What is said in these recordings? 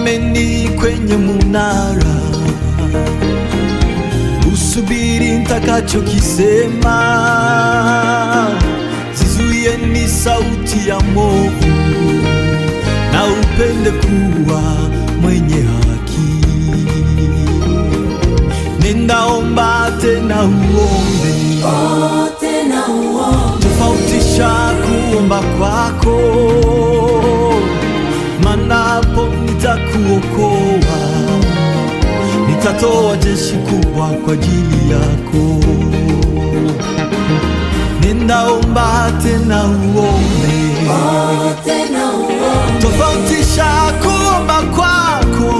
Simameni kwenye munara, usubiri nitakachokisema. Zizuieni sauti ya mwovu, na upende kuwa mwenye haki. Nenda omba tena uombe, tofautisha kuomba kwako, maana hapo nitakuokoa. Nitatoa jeshi kubwa kwa ajili yako. Nenda omba tena uombe, tofautisha kuomba kwako,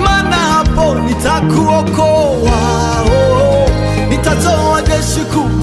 maana hapo nitakuokoa. Nitatoa jeshi kubwa